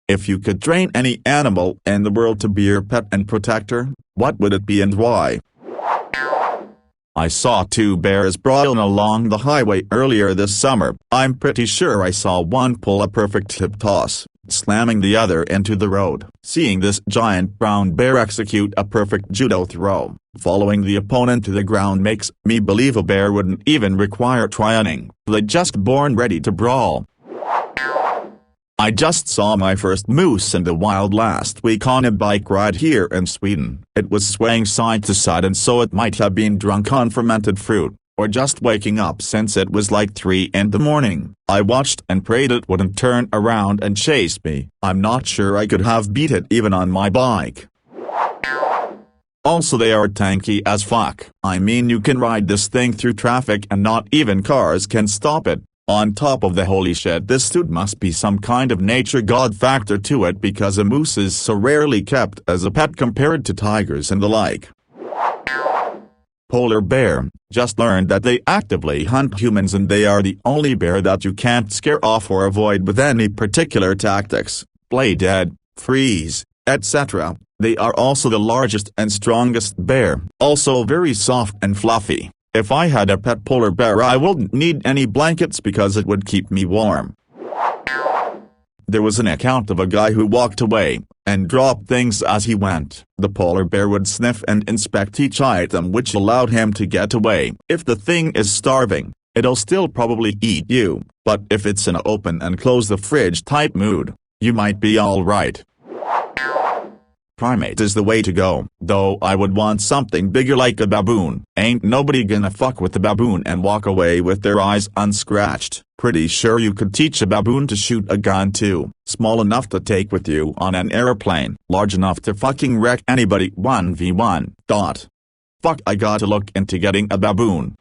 If you could train any animal in the world to be your pet and protector, what would it be and why? I saw two bears brawling along the highway earlier this summer. I'm pretty sure I saw one pull a perfect hip toss, slamming the other into the road. Seeing this giant brown bear execute a perfect judo throw, following the opponent to the ground, makes me believe a bear wouldn't even require training. They're just born ready to brawl. I just saw my first moose in the wild last week on a bike ride here in Sweden. It was swaying side to side, and so it might have been drunk on fermented fruit, or just waking up since it was like 3 in the morning. I watched and prayed it wouldn't turn around and chase me. I'm not sure I could have beat it even on my bike. Also, they are tanky as fuck. I mean, you can ride this thing through traffic and not even cars can stop it. On top of the holy shit, this dude must be some kind of nature god factor to it, because a moose is so rarely kept as a pet compared to tigers and the like. Polar bear. Just learned that they actively hunt humans, and they are the only bear that you can't scare off or avoid with any particular tactics. Play dead, freeze, etc. They are also the largest and strongest bear, also very soft and fluffy. If I had a pet polar bear, I wouldn't need any blankets because it would keep me warm. There was an account of a guy who walked away and dropped things as he went. The polar bear would sniff and inspect each item, which allowed him to get away. If the thing is starving, it'll still probably eat you, but if it's in an open and close the fridge type mood, you might be alright. Primate is the way to go, though I would want something bigger like a baboon. Ain't nobody gonna fuck with a baboon and walk away with their eyes unscratched. Pretty sure you could teach a baboon to shoot a gun too. Small enough to take with you on an airplane, large enough to fucking wreck anybody 1v1. Fuck, I gotta look into getting a baboon.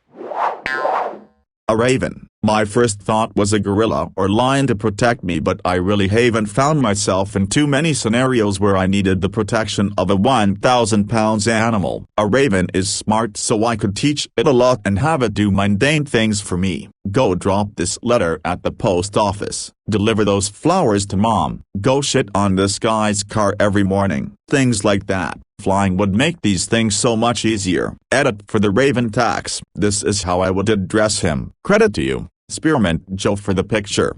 A raven. My first thought was a gorilla or lion to protect me, but I really haven't found myself in too many scenarios where I needed the protection of a 1,000-pound animal. A raven is smart, so I could teach it a lot and have it do mundane things for me. Go drop this letter at the post office. Deliver those flowers to mom. Go shit on this guy's car every morning. Things like that. Flying would make these things so much easier. Edit for the raven tax. This is how I would address him. Credit to you, Spearmint Joe, for the picture.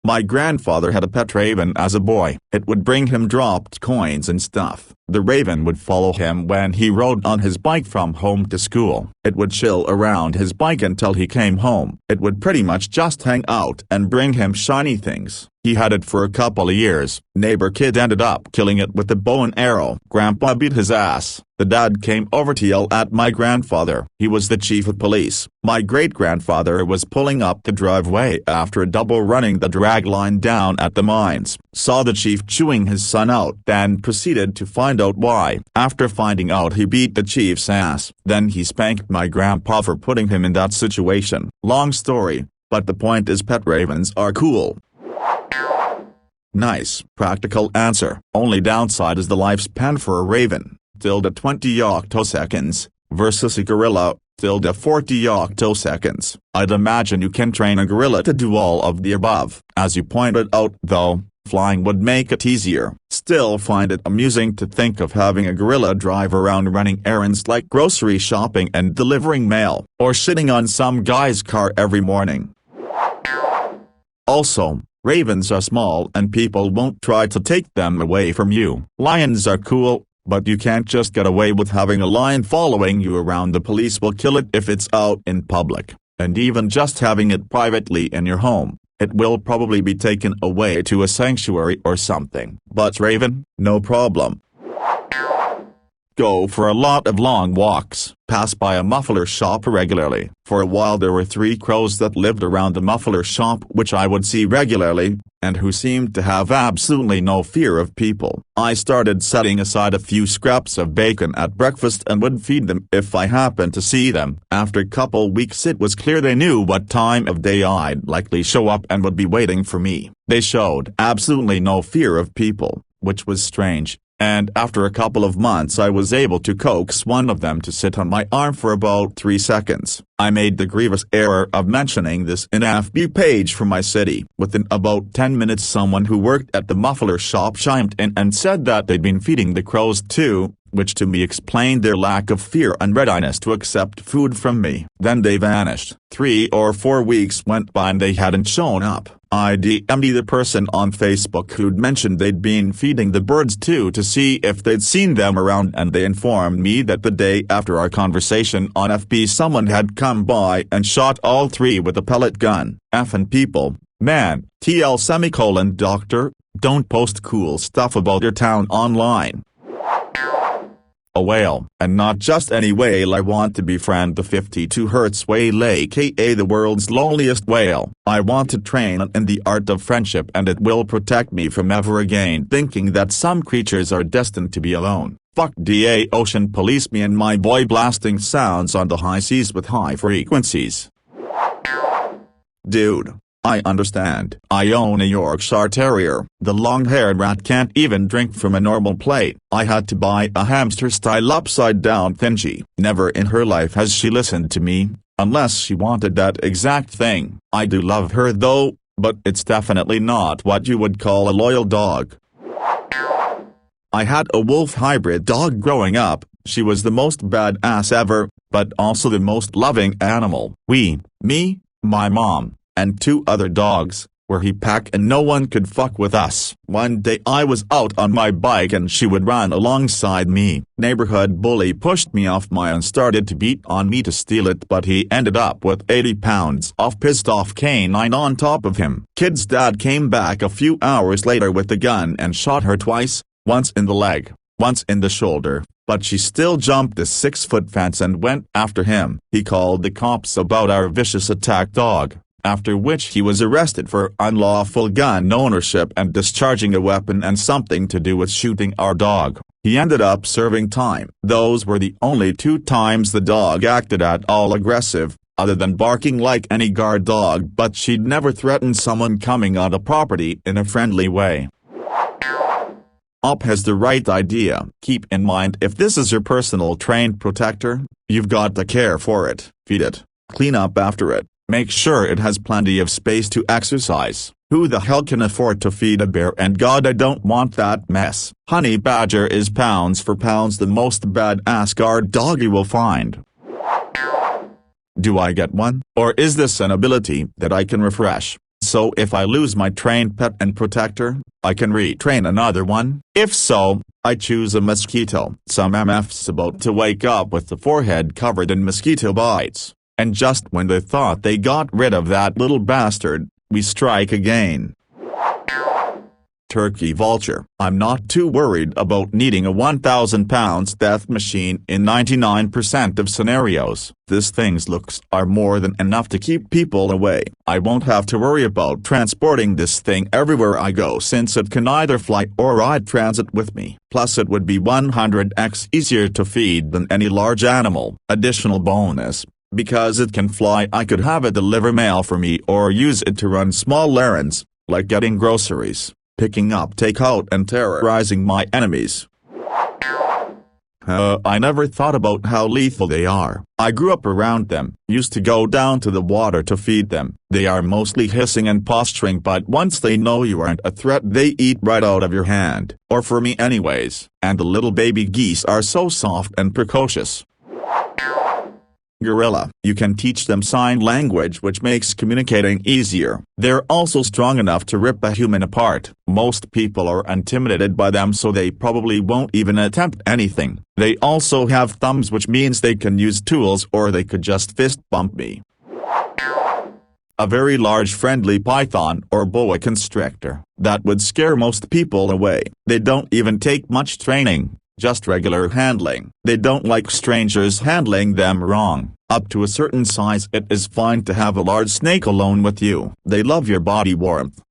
My grandfather had a pet raven as a boy. It would bring him dropped coins and stuff. The raven would follow him when he rode on his bike from home to school. It would chill around his bike until he came home. It would pretty much just hang out and bring him shiny things. He had it for a couple of years. Neighbor kid ended up killing it with a bow and arrow. Grandpa beat his ass. The dad came over to yell at my grandfather. He was the chief of police. My great-grandfather was pulling up the driveway after a double running the drag line down at the mines. Saw the chief chewing his son out, then proceeded to find out why. After finding out, he beat the chief's ass. Then he spanked my grandpa for putting him in that situation. Long story, but the point is pet ravens are cool. Nice, practical answer. Only downside is the lifespan for a raven, 20 octoseconds, versus a gorilla, 40 octoseconds. I'd imagine you can train a gorilla to do all of the above. As you pointed out though, flying would make it easier. Still find it amusing to think of having a gorilla drive around running errands like grocery shopping and delivering mail, or shitting on some guy's car every morning. Also, ravens are small and people won't try to take them away from you. Lions are cool, but you can't just get away with having a lion following you around. The police will kill it if it's out in public, and even just having it privately in your home, it will probably be taken away to a sanctuary or something. But raven, no problem. Go for a lot of long walks. Pass by a muffler shop regularly. For a while there were 3 crows that lived around the muffler shop which I would see regularly, and who seemed to have absolutely no fear of people. I started setting aside a few scraps of bacon at breakfast and would feed them if I happened to see them. After a couple weeks it was clear they knew what time of day I'd likely show up and would be waiting for me. They showed absolutely no fear of people, which was strange. And after a couple of months I was able to coax one of them to sit on my arm for about 3 seconds. I made the grievous error of mentioning this in an FB page for my city. Within about 10 minutes someone who worked at the muffler shop chimed in and said that they'd been feeding the crows too, which to me explained their lack of fear and readiness to accept food from me. Then they vanished. 3 or 4 weeks went by and they hadn't shown up. I DM'd the person on Facebook who'd mentioned they'd been feeding the birds too to see if they'd seen them around, and they informed me that the day after our conversation on FB someone had come by and shot all 3 with a pellet gun. Effin' people, man. Doctor, don't post cool stuff about your town online. A whale, and not just any whale. I want to befriend the 52 Hertz whale, aka the world's loneliest whale. I want to train in the art of friendship, and it will protect me from ever again thinking that some creatures are destined to be alone. Fuck DA ocean police, me and my boy blasting sounds on the high seas with high frequencies. Dude, I understand. I own a Yorkshire Terrier. The long-haired rat can't even drink from a normal plate. I had to buy a hamster-style upside-down thingy. Never in her life has she listened to me, unless she wanted that exact thing. I do love her though, but it's definitely not what you would call a loyal dog. I had a wolf hybrid dog growing up. She was the most badass ever, but also the most loving animal. Me, my mom, and 2 other dogs, were he pack, and no one could fuck with us. One day I was out on my bike and she would run alongside me. Neighborhood bully pushed me off my and started to beat on me to steal it, but he ended up with 80 pounds of pissed off canine on top of him. Kid's dad came back a few hours later with a gun and shot her twice, once in the leg, once in the shoulder, but she still jumped the 6-foot fence and went after him. He called the cops about our vicious attack dog, after which he was arrested for unlawful gun ownership and discharging a weapon and something to do with shooting our dog. He ended up serving time. Those were the only 2 times the dog acted at all aggressive, other than barking like any guard dog, but she'd never threatened someone coming on a property in a friendly way. Op has the right idea. Keep in mind, if this is your personal trained protector, you've got to care for it, feed it, clean up after it. Make sure it has plenty of space to exercise. Who the hell can afford to feed a bear? And God, I don't want that mess. Honey Badger is pounds for pounds the most badass guard dog you will find. Do I get one? Or is this an ability that I can refresh? So if I lose my trained pet and protector, I can retrain another one? If so, I choose a mosquito. Some MF's about to wake up with the forehead covered in mosquito bites. And just when they thought they got rid of that little bastard, we strike again. Turkey vulture. I'm not too worried about needing a 1,000 pounds death machine in 99% of scenarios. This thing's looks are more than enough to keep people away. I won't have to worry about transporting this thing everywhere I go, since it can either fly or ride transit with me. Plus it would be 100x easier to feed than any large animal. Additional bonus: because it can fly, I could have it deliver mail for me or use it to run small errands, like getting groceries, picking up takeout, and terrorizing my enemies. I never thought about how lethal they are. I grew up around them, used to go down to the water to feed them. They are mostly hissing and posturing, but once they know you aren't a threat they eat right out of your hand. Or for me anyways. And the little baby geese are so soft and precocious. Gorilla. You can teach them sign language, which makes communicating easier. They're also strong enough to rip a human apart. Most people are intimidated by them, so they probably won't even attempt anything. They also have thumbs, which means they can use tools, or they could just fist bump me. A very large friendly python or boa constrictor. That would scare most people away. They don't even take much training. Just regular handling. They don't like strangers handling them wrong. Up to a certain size it is fine to have a large snake alone with you. They love your body warmth.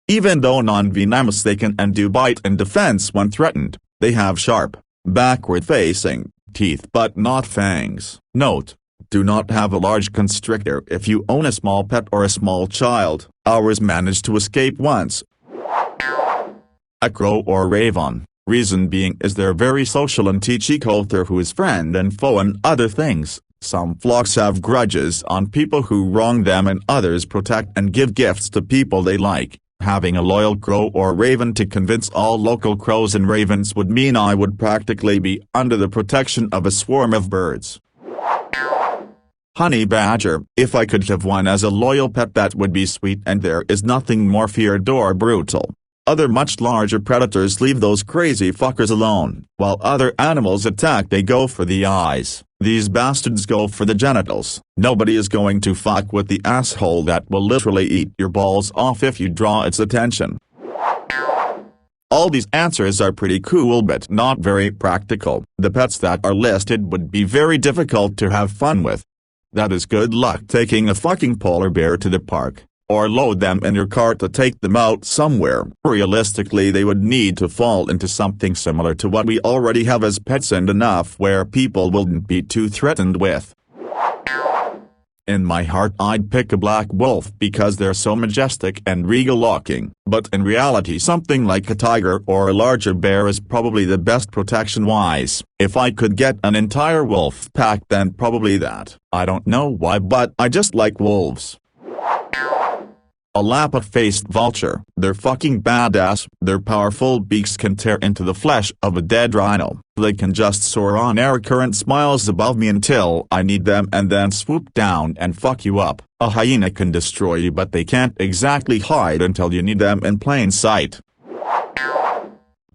Even though non-venomous, they can and do bite in defense when threatened. They have sharp, backward-facing teeth but not fangs. Note: do not have a large constrictor if you own a small pet or a small child. Ours managed to escape once. A crow or raven. Reason being is they're very social and teach each other who is friend and foe and other things. Some flocks have grudges on people who wrong them and others protect and give gifts to people they like. Having a loyal crow or raven to convince all local crows and ravens would mean I would practically be under the protection of a swarm of birds. Honey badger, if I could have one as a loyal pet that would be sweet, and there is nothing more feared or brutal. Other much larger predators leave those crazy fuckers alone. While other animals attack, they go for the eyes. These bastards go for the genitals. Nobody is going to fuck with the asshole that will literally eat your balls off if you draw its attention. All these answers are pretty cool but not very practical. The pets that are listed would be very difficult to have fun with. That is good luck taking a fucking polar bear to the park, or load them in your car to take them out somewhere. Realistically, they would need to fall into something similar to what we already have as pets and enough where people wouldn't be too threatened with. In my heart I'd pick a black wolf because they're so majestic and regal looking, but in reality something like a tiger or a larger bear is probably the best protection-wise. If I could get an entire wolf pack then probably that. I don't know why but I just like wolves. A lappa-faced vulture. They're fucking badass. Their powerful beaks can tear into the flesh of a dead rhino. They can just soar on air current miles above me until I need them and then swoop down and fuck you up. A hyena can destroy you but they can't exactly hide until you need them in plain sight.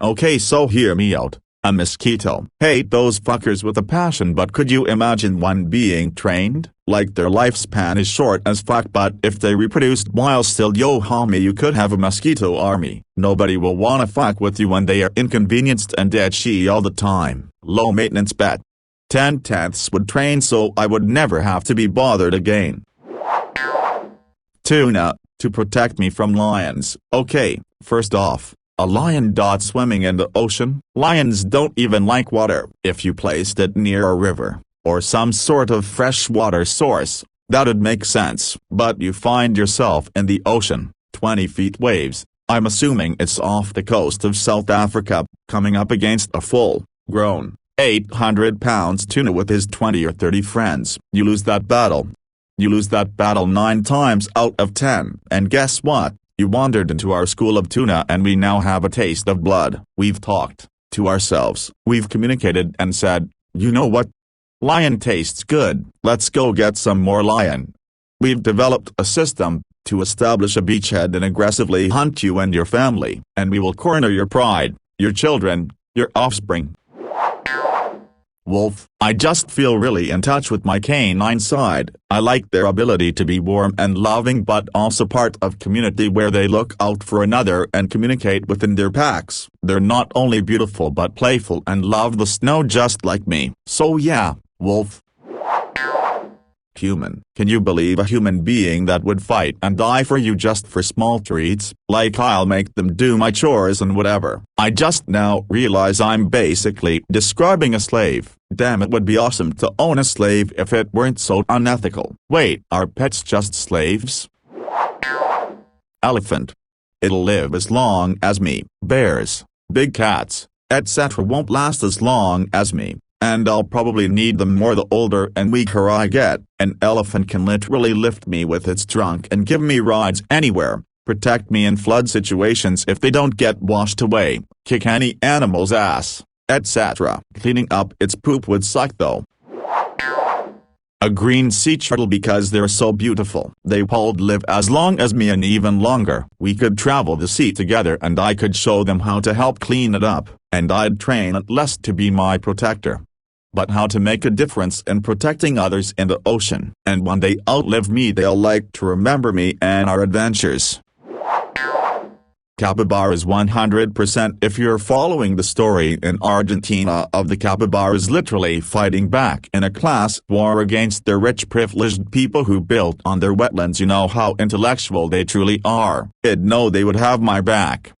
Okay, so hear me out. A mosquito. Hate those fuckers with a passion, but could you imagine one being trained? Like their lifespan is short as fuck, but if they reproduced while still yo homie, you could have a mosquito army. Nobody will wanna fuck with you when they are inconvenienced and itchy all the time. Low maintenance bet. 10/10ths would train so I would never have to be bothered again. Tuna, to protect me from lions. Okay, first off, a lion swimming in the ocean? Lions don't even like water. If you placed it near a river, or some sort of freshwater source, that'd make sense. But you find yourself in the ocean, 20 feet waves, I'm assuming it's off the coast of South Africa, coming up against a full-grown, 800-pound tuna with his 20 or 30 friends. You lose that battle. You lose that battle 9 times out of 10, and guess what? You wandered into our school of tuna and we now have a taste of blood. We've talked to ourselves. We've communicated and said, you know what? Lion tastes good. Let's go get some more lion. We've developed a system to establish a beachhead and aggressively hunt you and your family, and we will corner your pride, your children, your offspring. Wolf, I just feel really in touch with my canine side. I like their ability to be warm and loving but also part of community where they look out for another and communicate within their packs. They're not only beautiful but playful and love the snow just like me. So yeah, wolf. Human. Can you believe a human being that would fight and die for you just for small treats? Like I'll make them do my chores and whatever. I just now realize I'm basically describing a slave. Damn, it would be awesome to own a slave if it weren't so unethical. Wait, are pets just slaves? Elephant. It'll live as long as me. Bears, big cats, etc. won't last as long as me. And I'll probably need them more the older and weaker I get. An elephant can literally lift me with its trunk and give me rides anywhere, protect me in flood situations if they don't get washed away, kick any animal's ass, etc. Cleaning up its poop would suck though. A green sea turtle because they're so beautiful. They would live as long as me and even longer. We could travel the sea together and I could show them how to help clean it up, and I'd train it less to be my protector, but how to make a difference in protecting others in the ocean. And when they outlive me they'll like to remember me and our adventures. Capybaras 100%. If you're following the story in Argentina of the capybaras literally fighting back in a class war against the rich privileged people who built on their wetlands, you know how intellectual they truly are. I'd know they would have my back.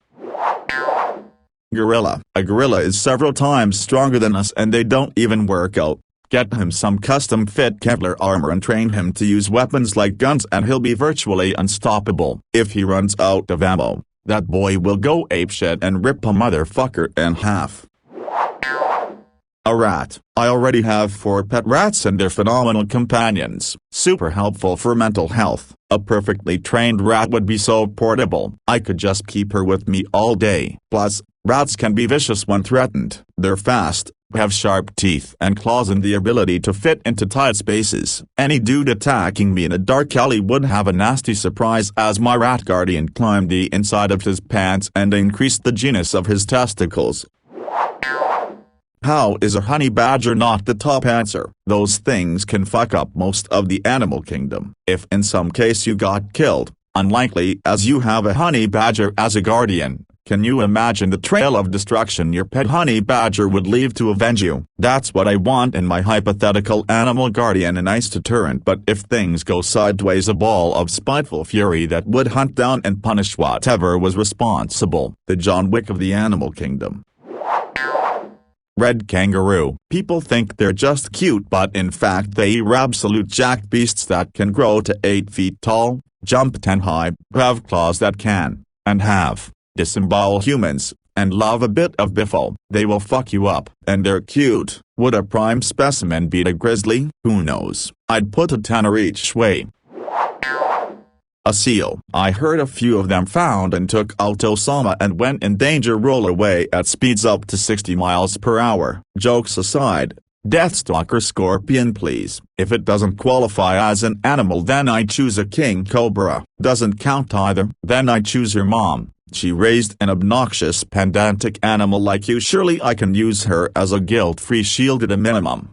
Gorilla. A gorilla is several times stronger than us and they don't even work out. Get him some custom-fit Kevlar armor and train him to use weapons like guns and he'll be virtually unstoppable. If he runs out of ammo, that boy will go apeshit and rip a motherfucker in half. A rat. I already have 4 pet rats and they're phenomenal companions, super helpful for mental health. A perfectly trained rat would be so portable, I could just keep her with me all day. Plus, rats can be vicious when threatened. They're fast, have sharp teeth and claws and the ability to fit into tight spaces. Any dude attacking me in a dark alley would have a nasty surprise as my rat guardian climbed the inside of his pants and increased the genus of his testicles. How is a honey badger not the top answer? Those things can fuck up most of the animal kingdom. If in some case you got killed, unlikely as you have a honey badger as a guardian, can you imagine the trail of destruction your pet honey badger would leave to avenge you? That's what I want in my hypothetical animal guardian, a nice deterrent, but if things go sideways, a ball of spiteful fury that would hunt down and punish whatever was responsible. The John Wick of the animal kingdom. Red kangaroo. People think they're just cute, but in fact they are absolute jacked beasts that can grow to 8 feet tall, jump 10 high, have claws that can, and have, disembowel humans, and love a bit of biffle. They will fuck you up, and they're cute. Would a prime specimen beat a grizzly? Who knows? I'd put a tenner each way. A seal. I heard a few of them found and took Altosama and went in danger roll away at speeds up to 60 miles per hour. Jokes aside, Deathstalker scorpion please. If it doesn't qualify as an animal then I choose a king cobra. Doesn't count either. Then I choose your mom. She raised an obnoxious pedantic animal like you. Surely I can use her as a guilt-free shield at a minimum.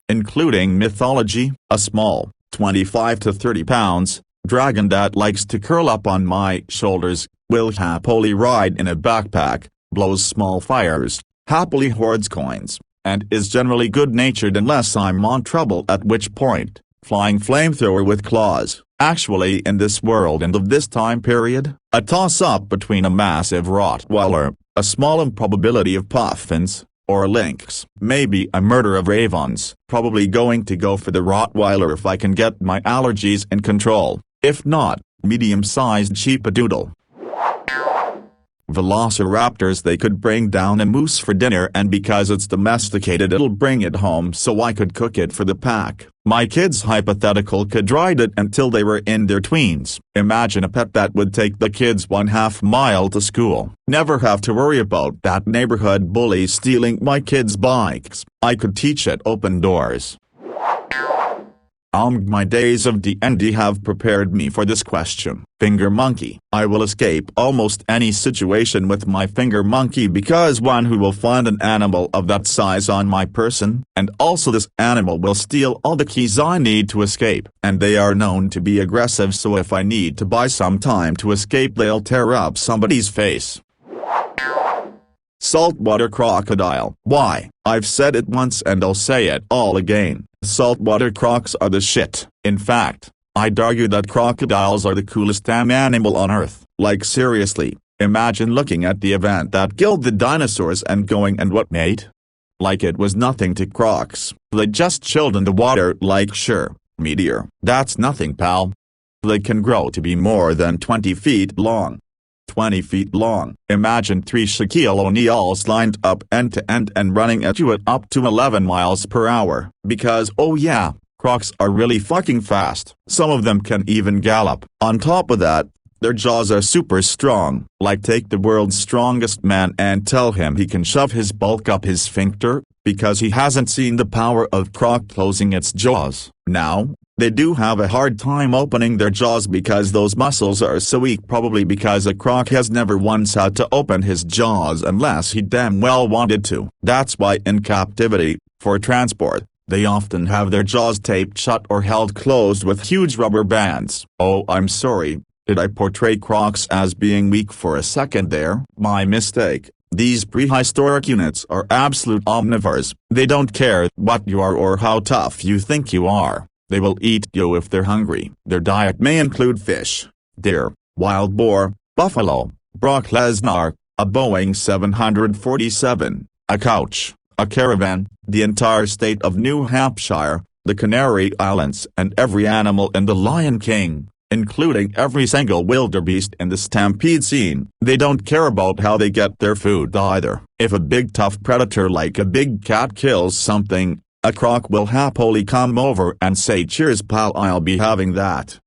Including mythology, a small, 25 to 30 pounds, dragon that likes to curl up on my shoulders, will happily ride in a backpack, blows small fires, happily hoards coins, and is generally good-natured unless I'm on trouble, at which point, flying flamethrower with claws. Actually in this world and of this time period, a toss-up between a massive Rottweiler, a small improbability of puffins, or lynx, maybe a murder of ravens. Probably going to go for the Rottweiler if I can get my allergies in control. If not, medium-sized sheepadoodle. Velociraptors. They could bring down a moose for dinner, and because it's domesticated it'll bring it home so I could cook it for the pack. My kids hypothetical could ride it until they were in their tweens. Imagine a pet that would take the kids 1/2 mile to school. Never have to worry about that neighborhood bully stealing my kids' bikes. I could teach it open doors. My days of D&D have prepared me for this question. Finger monkey. I will escape almost any situation with my finger monkey because one who will find an animal of that size on my person, and also this animal will steal all the keys I need to escape. And they are known to be aggressive, so if I need to buy some time to escape they'll tear up somebody's face. Saltwater crocodile. Why? I've said it once and I'll say it all again. Saltwater crocs are the shit. In fact, I'd argue that crocodiles are the coolest damn animal on earth. Like seriously, imagine looking at the event that killed the dinosaurs and going, and what mate? Like it was nothing to crocs. They just chilled in the water like sure, meteor. That's nothing pal. They can grow to be more than 20 feet long. 20 feet long. Imagine 3 Shaquille O'Neals lined up end to end and running at you at up to 11 miles per hour. Because oh yeah, crocs are really fucking fast. Some of them can even gallop. On top of that, their jaws are super strong. Like take the world's strongest man and tell him he can shove his bulk up his sphincter, because he hasn't seen the power of croc closing its jaws. Now, they do have a hard time opening their jaws because those muscles are so weak, probably because a croc has never once had to open his jaws unless he damn well wanted to. That's why in captivity, for transport, they often have their jaws taped shut or held closed with huge rubber bands. Oh, I'm sorry, did I portray crocs as being weak for a second there? My mistake. These prehistoric units are absolute omnivores. They don't care what you are or how tough you think you are. They will eat you if they're hungry. Their diet may include fish, deer, wild boar, buffalo, Brock Lesnar, a Boeing 747, a couch, a caravan, the entire state of New Hampshire, the Canary Islands, and every animal in the Lion King. including every single wildebeest in the stampede scene. They don't care about how they get their food either. If a big tough predator like a big cat kills something, a croc will happily come over and say, "Cheers pal, I'll be having that."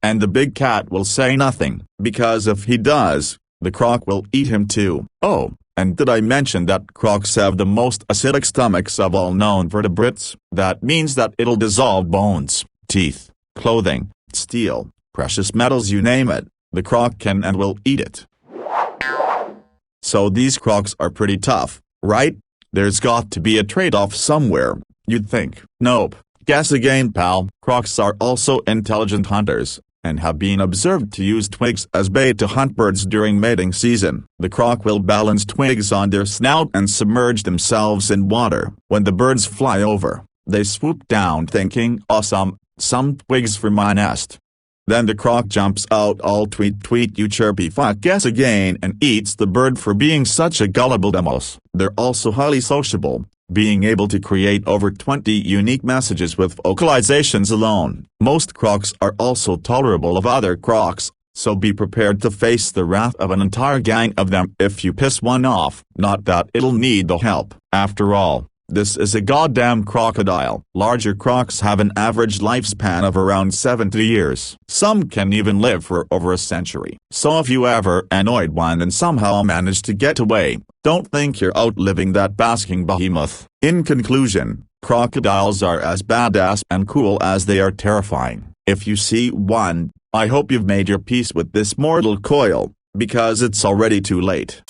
And the big cat will say nothing, because if he does, the croc will eat him too. Oh, and did I mention that crocs have the most acidic stomachs of all known vertebrates? That means that it'll dissolve bones, teeth, clothing, steel, precious metals, you name it, the croc can and will eat it. So these crocs are pretty tough, right? There's got to be a trade-off somewhere, you'd think. Nope. Guess again pal. Crocs are also intelligent hunters, and have been observed to use twigs as bait to hunt birds during mating season. The croc will balance twigs on their snout and submerge themselves in water. When the birds fly over, they swoop down thinking, "Awesome, some twigs for my nest." Then the croc jumps out all tweet tweet you chirpy fuck guess again and eats the bird for being such a gullible demos. They're also highly sociable, being able to create over 20 unique messages with vocalizations alone. Most crocs are also tolerable of other crocs, so be prepared to face the wrath of an entire gang of them if you piss one off. Not that it'll need the help. After all, this is a goddamn crocodile. Larger crocs have an average lifespan of around 70 years. Some can even live for over a century. So if you ever annoyed one and somehow managed to get away, don't think you're outliving that basking behemoth. In conclusion, crocodiles are as badass and cool as they are terrifying. If you see one, I hope you've made your peace with this mortal coil, because it's already too late.